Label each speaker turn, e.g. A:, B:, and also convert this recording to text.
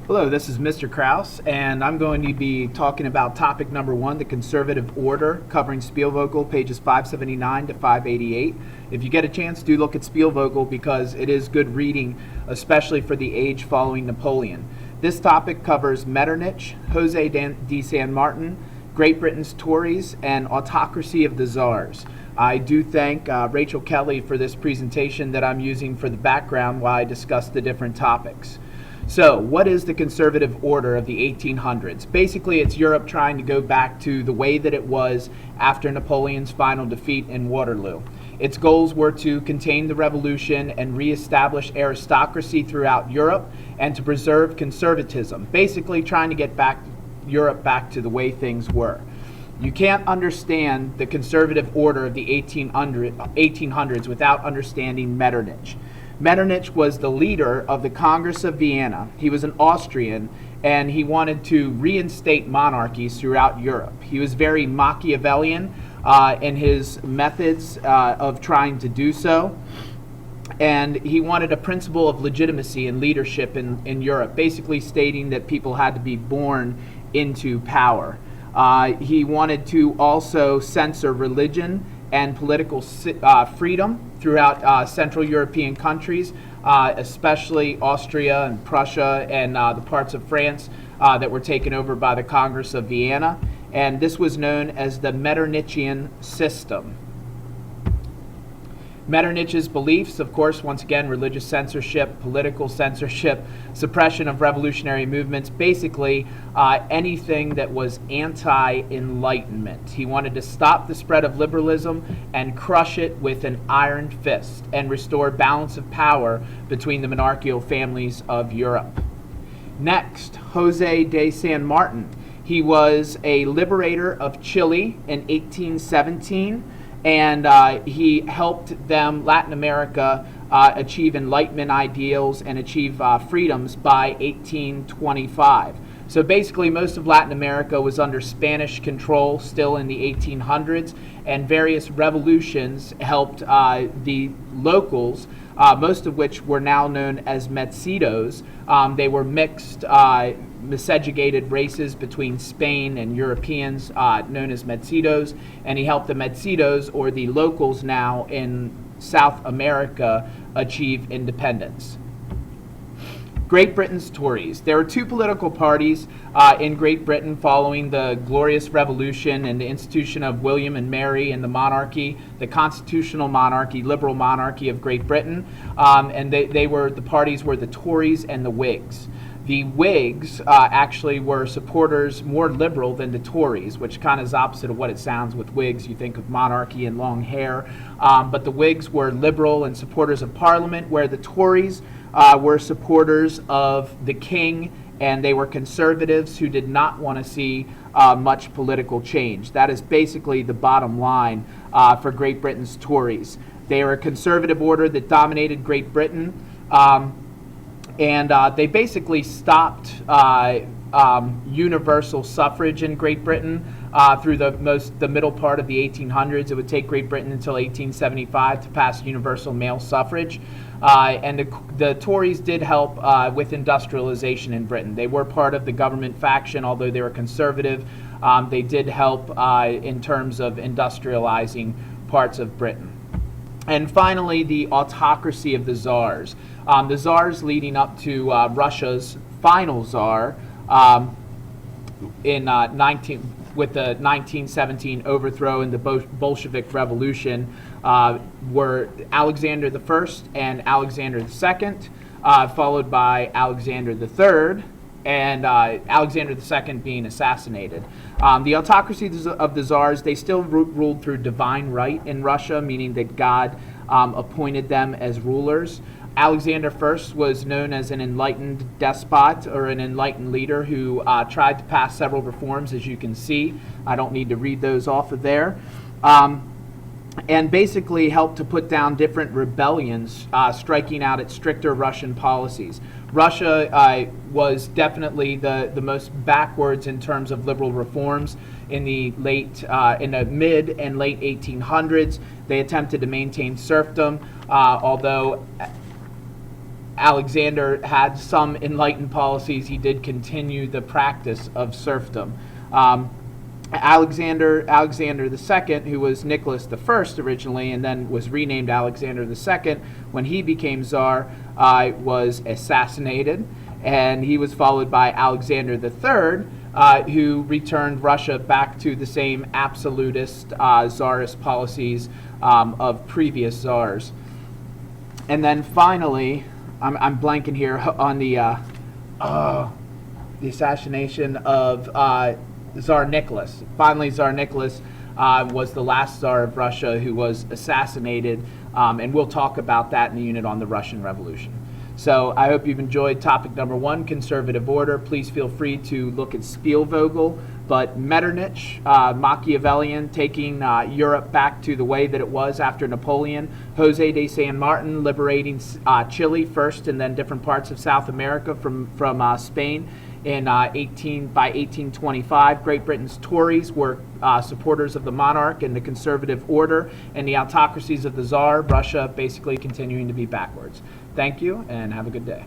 A: Hello, this is Mr. Kraus, and I'm going to be talking about topic number 1, the conservative order, covering Spielvogel, pages 579 to 588. If you get a chance, do look at Spielvogel because it is good reading, especially for the age following Napoleon. This topic covers Metternich, Jose de San Martin, Great Britain's Tories, and autocracy of the czars. I do thank Rachel Kelly for this presentation that I'm using for the background while I discuss the different topics. So, what is the conservative order of the 1800s? Basically, it's Europe trying to go back to the way that it was after Napoleon's final defeat in Waterloo. Its goals were to contain the revolution and reestablish aristocracy throughout Europe and to preserve conservatism, basically trying to get Europe back to the way things were. You can't understand the conservative order of the 1800s without understanding Metternich. Metternich was the leader of the Congress of Vienna. He was an Austrian, and he wanted to reinstate monarchies throughout Europe. He was very Machiavellian in his methods of trying to do so, and he wanted a principle of legitimacy and leadership in Europe, basically stating that people had to be born into power. He wanted to also censor religion and political freedom throughout Central European countries, especially Austria and Prussia and the parts of France that were taken over by the Congress of Vienna. And this was known as the Metternichian system. Metternich's beliefs, of course, once again, religious censorship, political censorship, suppression of revolutionary movements, basically anything that was anti-enlightenment. He wanted to stop the spread of liberalism and crush it with an iron fist and restore balance of power between the monarchical families of Europe. Next, Jose de San Martin. He was a liberator of Chile in 1817. And he helped them, Latin America, achieve Enlightenment ideals and achieve freedoms by 1825. So basically, most of Latin America was under Spanish control still in the 1800s, and various revolutions helped the locals, most of which were now known as mestiços. They were mixed, miscegenated races between Spain and Europeans, known as mestiços, and he helped the mestiços, or the locals now in South America, achieve independence. Great Britain's Tories. There were two political parties in Great Britain following the Glorious Revolution and the institution of William and Mary and the monarchy, the constitutional monarchy, liberal monarchy of Great Britain, and the parties were the Tories and the Whigs. The Whigs actually were supporters more liberal than the Tories, which kind of is opposite of what it sounds with Whigs. You think of monarchy and long hair. But the Whigs were liberal and supporters of Parliament, where the Tories were supporters of the king, and they were conservatives who did not want to see much political change. That is basically the bottom line for Great Britain's Tories. They were a conservative order that dominated Great Britain. And they basically stopped universal suffrage in Great Britain through the middle part of the 1800s. It would take Great Britain until 1875 to pass universal male suffrage. And the Tories did help with industrialization in Britain. They were part of the government faction, although they were conservative. They did help in terms of industrializing parts of Britain. And finally, the autocracy of the czars. The czars leading up to Russia's final czar with the 1917 overthrow and the Bolshevik Revolution were Alexander I and Alexander II, followed by Alexander III, and Alexander II being assassinated. The autocracy of the czars, they still ruled through divine right in Russia, meaning that God appointed them as rulers. Alexander I was known as an enlightened despot or an enlightened leader who tried to pass several reforms, as you can see. I don't need to read those off of there. And basically helped to put down different rebellions, striking out at stricter Russian policies. Russia was definitely the most backwards in terms of liberal reforms in the mid and late 1800s. They attempted to maintain serfdom, although Alexander had some enlightened policies, he did continue the practice of serfdom. Alexander II, who was Nicholas I originally and then was renamed Alexander II when he became Tsar, was assassinated, and he was followed by Alexander III, who returned Russia back to the same absolutist czarist policies of previous czars. And then finally, I'm blanking here on the assassination of Tsar Nicholas. Finally, Tsar Nicholas was the last Tsar of Russia who was assassinated, and we'll talk about that in the unit on the Russian Revolution. So I hope you've enjoyed topic number 1, conservative order. Please feel free to look at Spielvogel, but Metternich, Machiavellian, taking Europe back to the way that it was after Napoleon. Jose de San Martin, liberating Chile first and then different parts of South America from Spain. By 1825, Great Britain's Tories were supporters of the monarch and the conservative order, and the autocracies of the Tsar, Russia basically continuing to be backwards. Thank you, and have a good day.